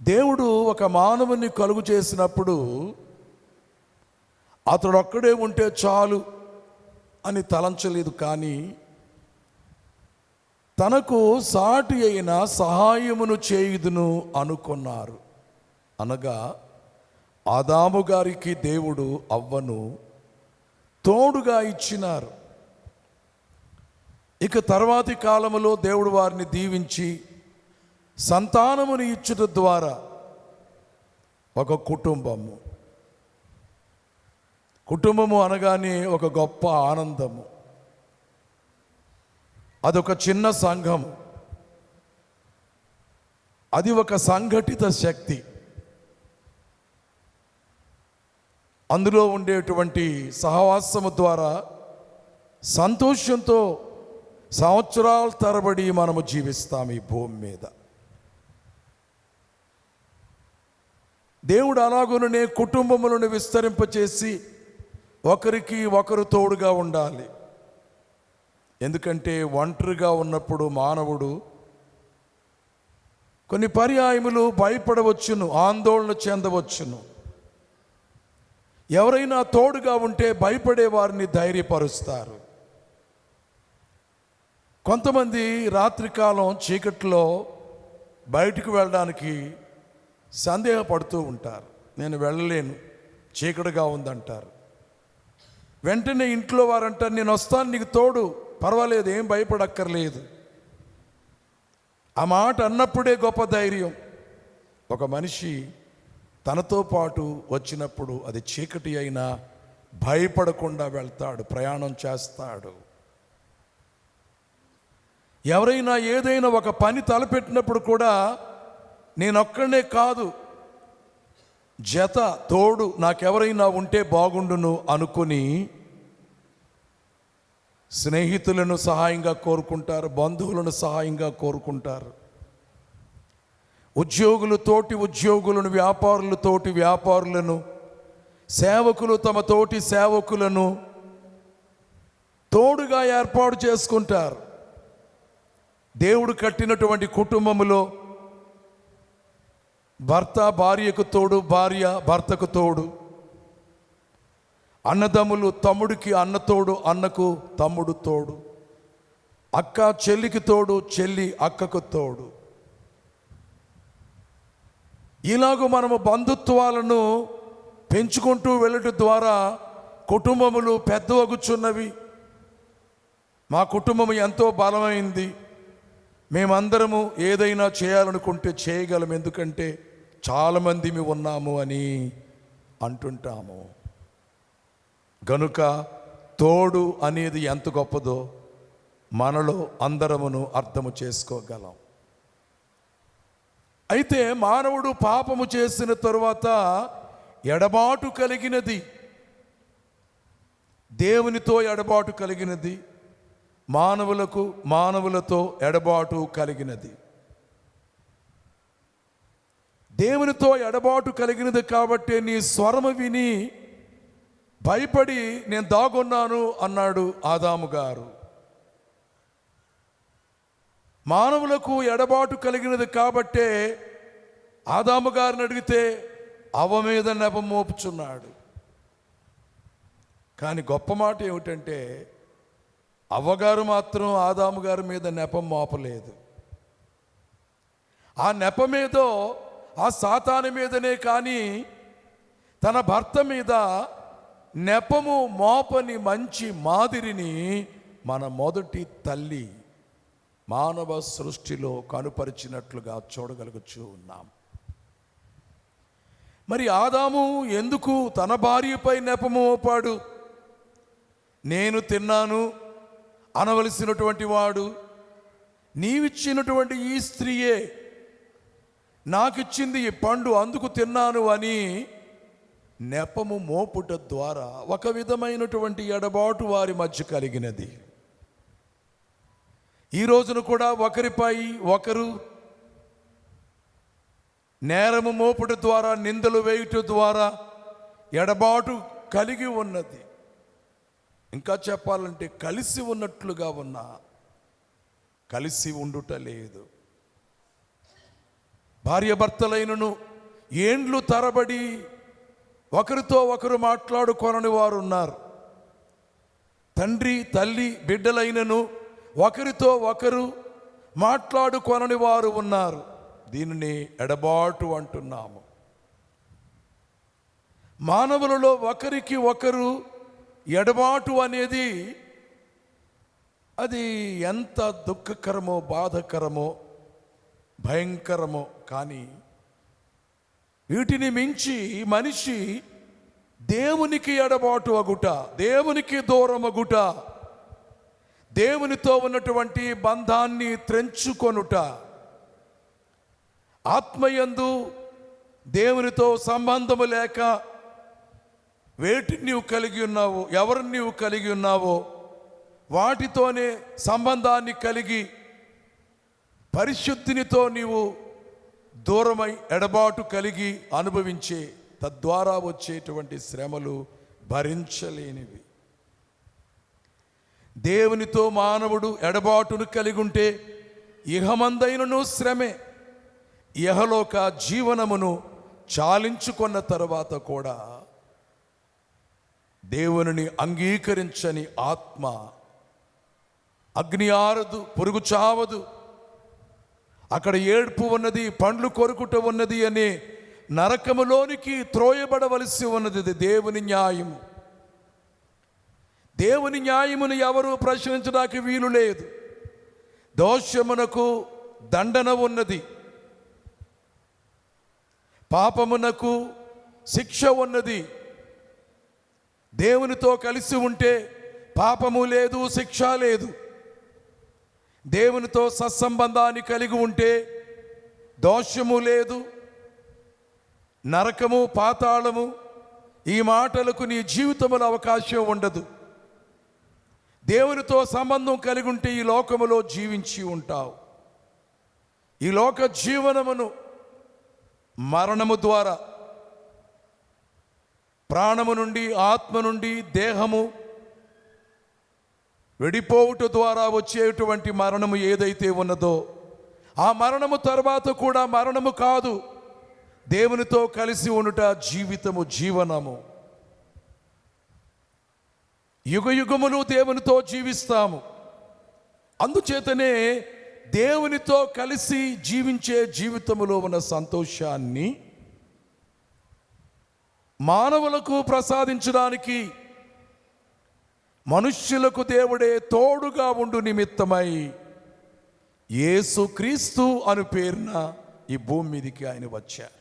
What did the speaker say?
దేవుడు ఒక మానవుని కలుగు చేసినప్పుడు అతడు ఒక్కడే ఉంటే చాలు అని తలంచలేదు, కానీ తనకు సాటి అయిన సహాయమును చేయుదును అనుకున్నారు. అనగా ఆదాము గారికి దేవుడు అవ్వను తోడుగా ఇచ్చినారు. ఇక తర్వాతి కాలములో దేవుడు వారిని దీవించి సంతానమును ఇచ్చుట ద్వారా ఒక కుటుంబము అనగానే ఒక గొప్ప ఆనందము. అదొక చిన్న సంఘం, అది ఒక సంఘటిత శక్తి. అందులో ఉండేటువంటి సహవాసము ద్వారా సంతోషంతో సంవత్సరాల తరబడి మనము జీవిస్తాం ఈ భూమి మీద. దేవుడు అలాగునే కుటుంబములను విస్తరింపచేసి ఒకరికి ఒకరు తోడుగా ఉండాలి. ఎందుకంటే ఒంటరిగా ఉన్నప్పుడు మానవుడు కొన్ని పర్యాయములు భయపడవచ్చును, ఆందోళన చెందవచ్చును. ఎవరైనా తోడుగా ఉంటే భయపడే వారిని ధైర్యపరుస్తారు. కొంతమంది రాత్రికాలం చీకట్లో బయటికి వెళ్ళడానికి సందేహపడుతూ ఉంటారు. నేను వెళ్ళలేను, చీకటిగా ఉందంటారు. వెంటనే ఇంట్లో వారంటారు, నేను వస్తాను నీకు తోడు, పర్వాలేదు, ఏం భయపడక్కర్లేదు. ఆ మాట అన్నప్పుడే గొప్ప ధైర్యం. ఒక మనిషి తనతో పాటు వచ్చినప్పుడు అది చీకటి అయినా భయపడకుండా వెళ్తాడు, ప్రయాణం చేస్తాడు. ఎవరైనా ఏదైనా ఒక పని తలపెట్టినప్పుడు కూడా నేనొక్కడనే కాదు, జత తోడు నాకెవరైనా ఉంటే బాగుండును అనుకుని స్నేహితులను సహాయంగా కోరుకుంటారు, బంధువులను సహాయంగా కోరుకుంటారు. ఉద్యోగులు తోటి ఉద్యోగులను, వ్యాపారులు తోటి వ్యాపారులను, సేవకులు తమ తోటి సేవకులను తోడుగా ఏర్పాటు చేసుకుంటారు. దేవుడు కట్టినటువంటి కుటుంబములో భర్త భార్యకు తోడు, భార్య భర్తకు తోడు, అన్నదమ్ములు తమ్ముడికి అన్న తోడు, అన్నకు తమ్ముడు తోడు, అక్క చెల్లికి తోడు, చెల్లి అక్కకు తోడు. ఇలాగూ మనము బంధుత్వాలను పెంచుకుంటూ వెళ్ళటం ద్వారా కుటుంబములు పెద్దవగుచున్నవి. మా కుటుంబం ఎంతో బలమైంది, మేమందరము ఏదైనా చేయాలనుకుంటే చేయగలం, ఎందుకంటే చాలామంది మేము ఉన్నాము అని అంటుంటాము. గనుక తోడు అనేది ఎంత గొప్పదో మనలో అందరమును అర్థము చేసుకోగలం. అయితే మానవుడు పాపము చేసిన తరువాత ఎడబాటు కలిగినది, దేవునితో ఎడబాటు కలిగినది, మానవులతో ఎడబాటు కలిగినది. దేవునితో ఎడబాటు కలిగినది కాబట్టి నీ స్వరము విని భయపడి నేను దాగున్నాను అన్నాడు ఆదాము గారు. మానవులకు ఎడబాటు కలిగినది కాబట్టే ఆదాము గారిని అడిగితే అవ్వ మీద నెపం మోపుచున్నాడు. కానీ గొప్ప మాట ఏమిటంటే అవ్వగారు మాత్రం ఆదాము గారి మీద నెపం మోపలేదు. ఆ నెపమేదో ఆ సాతాను మీదనే కానీ తన భర్త మీద నెపము మోపని మంచి మాదిరిని మన మొదటి తల్లి మానవ సృష్టిలో కనుపరిచినట్లుగా చూడగలుగుతూ ఉన్నాం. మరి ఆదాము ఎందుకు తన భార్యపై నెపము మోపాడు? నేను తిన్నాను అనవలసినటువంటి వాడు నీవిచ్చినటువంటి ఈ స్త్రీయే, నాకిచ్చింది ఈ పండు అందుకు తిన్నాను అని నెపము మోపుట ద్వారా ఒక విధమైనటువంటి ఎడబాటు వారి మధ్య కలిగినది. ఈ రోజున కూడా ఒకరిపై ఒకరు నేరము మోపుట ద్వారా, నిందలు వేయుట ద్వారా ఎడబాటు కలిగి ఉన్నది. ఇంకా చెప్పాలంటే కలిసి ఉన్నట్లుగా ఉన్నా కలిసి ఉండుట లేదు. భార్యాభర్తలైనను ఏండ్లు తరబడి ఒకరితో ఒకరు మాట్లాడుకొనని వారు ఉన్నారు. తండ్రి తల్లి బిడ్డలైనను ఒకరితో ఒకరు మాట్లాడుకొనని వారు ఉన్నారు. దీనిని ఎడబాటు అంటున్నాము. మానవులలో ఒకరికి ఒకరు ఎడబాటు అనేది అది ఎంత దుఃఖకరమో, బాధకరమో, భయంకరమో. కానీ వీటిని మించి మనిషి దేవునికి ఎడబాటు అగుట, దేవునికి దూరం అగుట, దేవునితో ఉన్నటువంటి బంధాన్ని త్రెంచుకొనుట, ఆత్మయందు దేవునితో సంబంధము లేక వేటిని నీవు కలిగి ఉన్నావో, ఎవరిని నీవు కలిగి ఉన్నావో వాటితోనే సంబంధాన్ని కలిగి పరిశుద్ధినితో నీవు దూరమై ఎడబాటు కలిగి అనుభవించే, తద్వారా వచ్చేటువంటి శ్రమలు భరించలేనివి. దేవునితో మానవుడు ఎడబాటును కలిగి ఉంటే ఇహమందైనను శ్రమే. ఇహలోక జీవనమును చాలించుకున్న తరువాత కూడా దేవునిని అంగీకరించని ఆత్మ అగ్ని ఆరదు, పురుగు చావదు, అక్కడ ఏడ్పు ఉన్నది, పండ్లు కొరుకుట ఉన్నది అనే నరకములోనికి త్రోయబడవలసి ఉన్నది. ఇది దేవుని న్యాయము. దేవుని న్యాయమును ఎవరు ప్రశ్నించడానికి వీలు లేదు. దోషమునకు దండన ఉన్నది, పాపమునకు శిక్ష ఉన్నది. దేవునితో కలిసి ఉంటే పాపము లేదు, శిక్ష లేదు. దేవునితో సత్సంబంధాన్ని కలిగి ఉంటే దోషము లేదు, నరకము, పాతాళము ఈ మాటలకు నీ జీవితంలో అవకాశం ఉండదు. దేవునితో సంబంధం కలిగి ఉంటే ఈ లోకములో జీవించి ఉంటావు. ఈ లోక జీవనమును మరణము ద్వారా, ప్రాణము నుండి, ఆత్మ నుండి దేహము విడిపోవుట ద్వారా వచ్చేటువంటి మరణము ఏదైతే ఉన్నదో ఆ మరణము తర్వాత కూడా మరణము కాదు, దేవునితో కలిసి ఉండుట జీవితము, జీవనము. యుగ యుగములు దేవునితో జీవిస్తాము. అందుచేతనే దేవునితో కలిసి జీవించే జీవితములో ఉన్న సంతోషాన్ని మానవులకు ప్రసాదించడానికి మనుష్యులకు దేవుడే తోడుగా ఉండు నిమిత్తమై యేసుక్రీస్తు అను పేరున ఈ భూమి మీదికి ఆయన వచ్చారు.